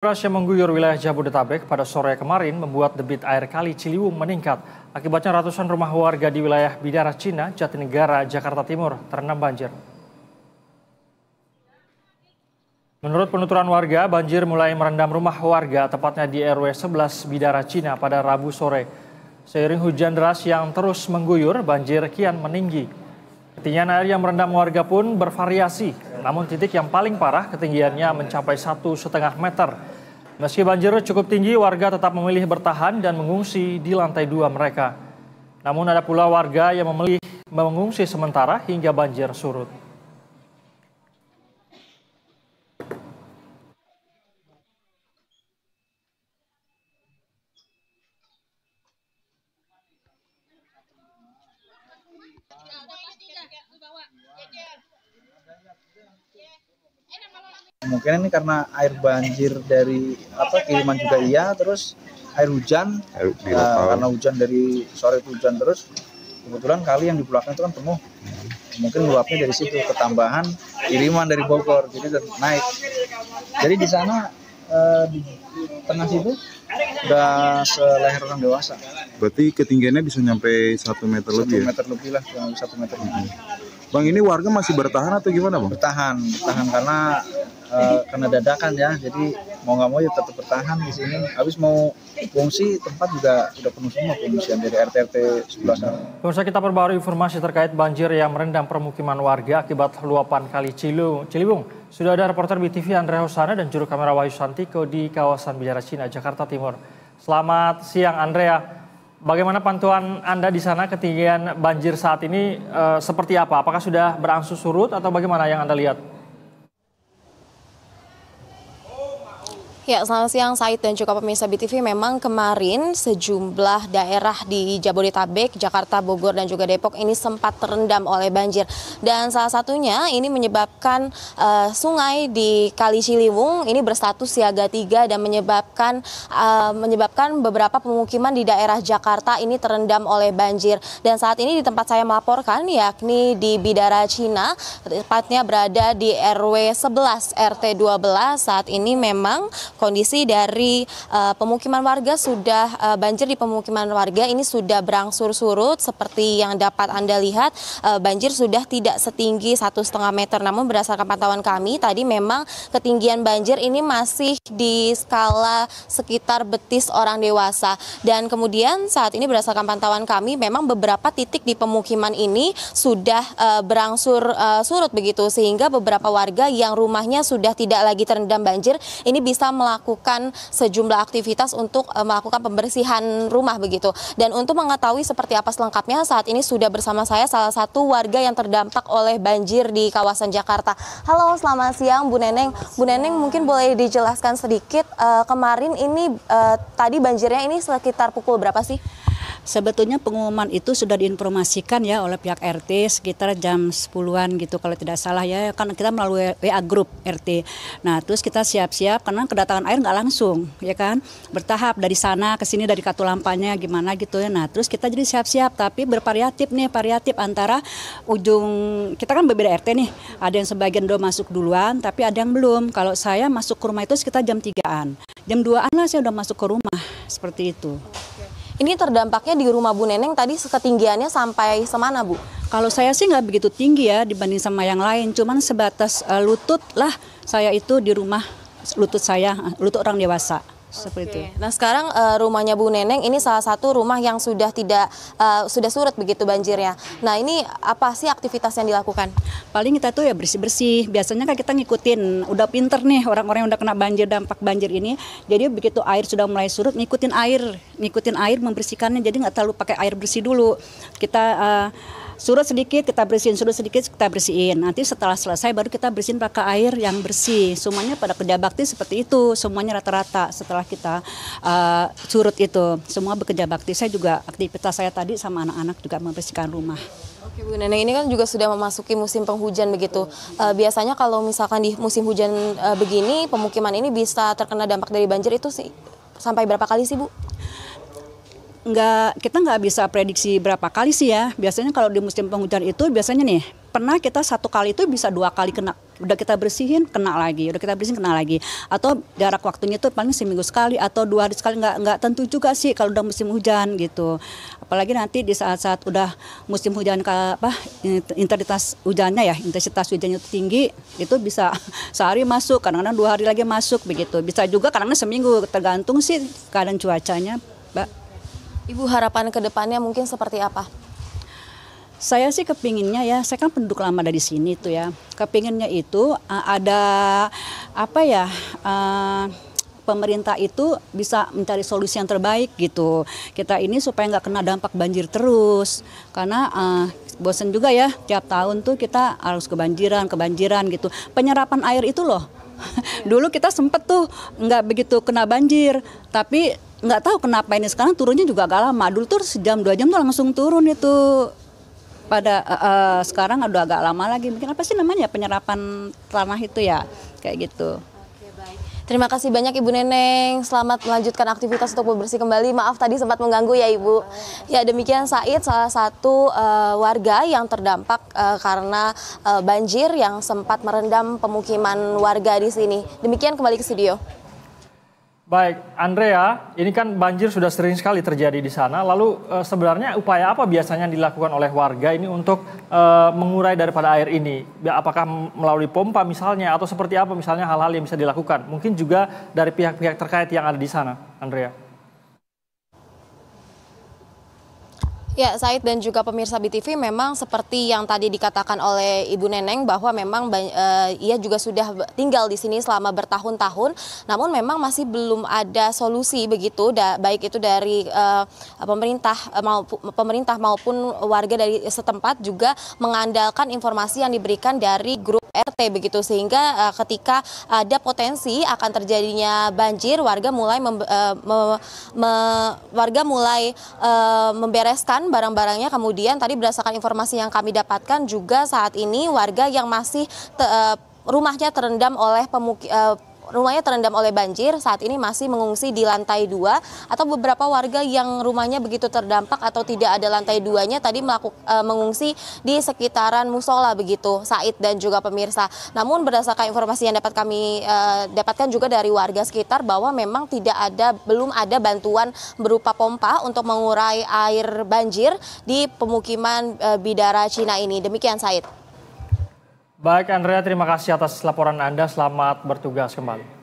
Deras yang mengguyur wilayah Jabodetabek pada sore kemarin membuat debit air Kali Ciliwung meningkat. Akibatnya ratusan rumah warga di wilayah Bidara Cina, Jatinegara, Jakarta Timur terendam banjir. Menurut penuturan warga, banjir mulai merendam rumah warga tepatnya di RW 11 Bidara Cina pada Rabu sore. Seiring hujan deras yang terus mengguyur, banjir kian meninggi. Ketinggian air yang merendam warga pun bervariasi, namun titik yang paling parah ketinggiannya mencapai 1,5 meter. Meski banjir cukup tinggi, warga tetap memilih bertahan dan mengungsi di lantai 2 mereka. Namun ada pula warga yang memilih mengungsi sementara hingga banjir surut. Kemungkinan ini karena air banjir dari kiriman juga iya, terus air hujan karena hujan dari sore itu hujan terus, kebetulan kali yang di belakang itu kan penuh, mungkin luapnya dari situ ketambahan kiriman dari Bogor jadi naik. Jadi di sana di tengah situ udah seleher orang dewasa. Berarti ketinggiannya bisa sampai 1 meter lebih 1 meter lebih lah, kurang 1 meter lebih. Bang, ini warga masih bertahan atau gimana, Bang? Bertahan karena dadakan ya, jadi mau nggak mau ya tetap bertahan di sini. Habis mau fungsi tempat juga sudah penuh semua pengungsian dari RT sebelah sana. Pemirsa, kita perbarui informasi terkait banjir yang merendam permukiman warga akibat luapan Kali Ciliwung. Sudah ada reporter BTV Andrea Hosana dan juru kamera Wahyu Santiko di kawasan Bidara Cina, Jakarta Timur. Selamat siang, Andrea. Bagaimana pantauan Anda di sana ketinggian banjir saat ini seperti apa? Apakah sudah berangsur surut atau bagaimana yang Anda lihat? Ya, selamat siang Said dan juga pemirsa BTV. Memang kemarin sejumlah daerah di Jabodetabek, Jakarta, Bogor, dan juga Depok ini sempat terendam oleh banjir. Dan salah satunya ini menyebabkan sungai di Kali Ciliwung ini berstatus siaga 3 dan menyebabkan beberapa pemukiman di daerah Jakarta ini terendam oleh banjir. Dan saat ini di tempat saya melaporkan, yakni di Bidara Cina, tepatnya berada di RW 11 RT 12. Saat ini memang kondisi dari pemukiman warga sudah banjir di pemukiman warga ini sudah berangsur surut. Seperti yang dapat Anda lihat, banjir sudah tidak setinggi 1,5 meter. Namun berdasarkan pantauan kami tadi memang ketinggian banjir ini masih di skala sekitar betis orang dewasa. Dan kemudian saat ini berdasarkan pantauan kami memang beberapa titik di pemukiman ini sudah berangsur surut begitu, sehingga beberapa warga yang rumahnya sudah tidak lagi terendam banjir ini bisa melakukan sejumlah aktivitas untuk melakukan pembersihan rumah begitu. Dan untuk mengetahui seperti apa selengkapnya, saat ini sudah bersama saya salah satu warga yang terdampak oleh banjir di kawasan Jakarta. Halo, selamat siang Bu Neneng. Bu Neneng, mungkin boleh dijelaskan sedikit kemarin ini tadi banjirnya ini sekitar pukul berapa sih? Sebetulnya pengumuman itu sudah diinformasikan ya oleh pihak RT sekitar jam 10-an gitu kalau tidak salah ya, kan kita melalui WA grup RT. Nah terus kita siap-siap karena kedatangan air nggak langsung ya kan, bertahap dari sana ke sini dari Katulampanya gimana gitu ya. Nah terus kita jadi siap-siap tapi variatif antara ujung, kita kan berbeda RT nih, ada yang sebagian udah masuk duluan tapi ada yang belum. Kalau saya masuk ke rumah itu sekitar jam 3-an, jam 2-an lah saya udah masuk ke rumah seperti itu. Ini terdampaknya di rumah Bu Neneng tadi ketinggiannya sampai semana, Bu? Kalau saya sih nggak begitu tinggi ya dibanding sama yang lain, cuman sebatas lutut lah saya itu di rumah, lutut orang dewasa. Seperti itu. Nah sekarang rumahnya Bu Neneng ini salah satu rumah yang sudah sudah surut begitu banjirnya. Nah ini apa sih aktivitas yang dilakukan? Paling kita tuh ya bersih-bersih. Biasanya kan kita ngikutin, udah pinter nih orang-orang yang udah kena banjir, dampak banjir ini. Jadi begitu air sudah mulai surut, ngikutin air membersihkannya. Jadi nggak terlalu pakai air bersih dulu. Kita surut sedikit kita bersihin, nanti setelah selesai baru kita bersihin pakai air yang bersih. Semuanya pada kerja bakti seperti itu, semuanya rata-rata setelah kita surut itu semua bekerja bakti. Saya juga aktivitas saya tadi sama anak-anak juga membersihkan rumah. Oke Bu Neneng, ini kan juga sudah memasuki musim penghujan begitu. Biasanya kalau misalkan di musim hujan begini pemukiman ini bisa terkena dampak dari banjir itu sih sampai berapa kali sih Bu? kita nggak bisa prediksi berapa kali sih ya. Biasanya kalau di musim penghujan itu biasanya nih pernah kita 1 kali itu bisa 2 kali kena. Udah kita bersihin kena lagi, atau jarak waktunya itu paling seminggu sekali atau 2 hari sekali, nggak tentu juga sih kalau udah musim hujan gitu. Apalagi nanti di saat-saat udah musim hujan intensitas hujannya itu tinggi, itu bisa sehari masuk, kadang-kadang 2 hari lagi masuk begitu. Bisa juga kadang-kadang seminggu, tergantung sih keadaan cuacanya, Mbak. Ibu, harapan ke depannya mungkin seperti apa? Saya sih kepinginnya ya, saya kan penduduk lama dari sini tuh ya. Kepinginnya itu ada pemerintah itu bisa mencari solusi yang terbaik gitu. Kita ini supaya nggak kena dampak banjir terus. Karena bosen juga ya, tiap tahun tuh kita harus kebanjiran gitu. Penyerapan air itu loh. Dulu kita sempet tuh nggak begitu kena banjir, tapi nggak tahu kenapa ini sekarang turunnya juga agak lama. Dulu tuh sejam 2 jam tuh langsung turun itu. Pada sekarang udah agak lama lagi. Mungkin apa sih namanya penyerapan tanah itu ya, kayak gitu. Oke, baik. Terima kasih banyak Ibu Neneng. Selamat melanjutkan aktivitas untuk bebersih kembali. Maaf tadi sempat mengganggu ya Ibu. Ya, demikian Said, salah satu warga yang terdampak karena banjir yang sempat merendam pemukiman warga di sini. Demikian, kembali ke studio. Baik, Andrea, ini kan banjir sudah sering sekali terjadi di sana. Lalu sebenarnya upaya apa biasanya dilakukan oleh warga ini untuk mengurai daripada air ini? Apakah melalui pompa misalnya atau seperti apa misalnya hal-hal yang bisa dilakukan? Mungkin juga dari pihak-pihak terkait yang ada di sana, Andrea. Ya, Said dan juga pemirsa BTV, memang seperti yang tadi dikatakan oleh Ibu Neneng bahwa memang ia juga sudah tinggal di sini selama bertahun-tahun, namun memang masih belum ada solusi begitu, baik itu dari pemerintah maupun warga dari setempat juga mengandalkan informasi yang diberikan dari grup RT begitu, sehingga ketika ada potensi akan terjadinya banjir, warga mulai membereskan barang-barangnya. Kemudian tadi berdasarkan informasi yang kami dapatkan juga saat ini warga yang masih rumahnya terendam oleh banjir saat ini masih mengungsi di lantai 2, atau beberapa warga yang rumahnya begitu terdampak atau tidak ada lantai 2-nya tadi mengungsi di sekitaran musola begitu, Said dan juga pemirsa. Namun berdasarkan informasi yang dapat kami dapatkan juga dari warga sekitar bahwa memang belum ada bantuan berupa pompa untuk mengurai air banjir di pemukiman Bidara Cina ini. Demikian, Said. Baik, Andrea, terima kasih atas laporan Anda. Selamat bertugas kembali.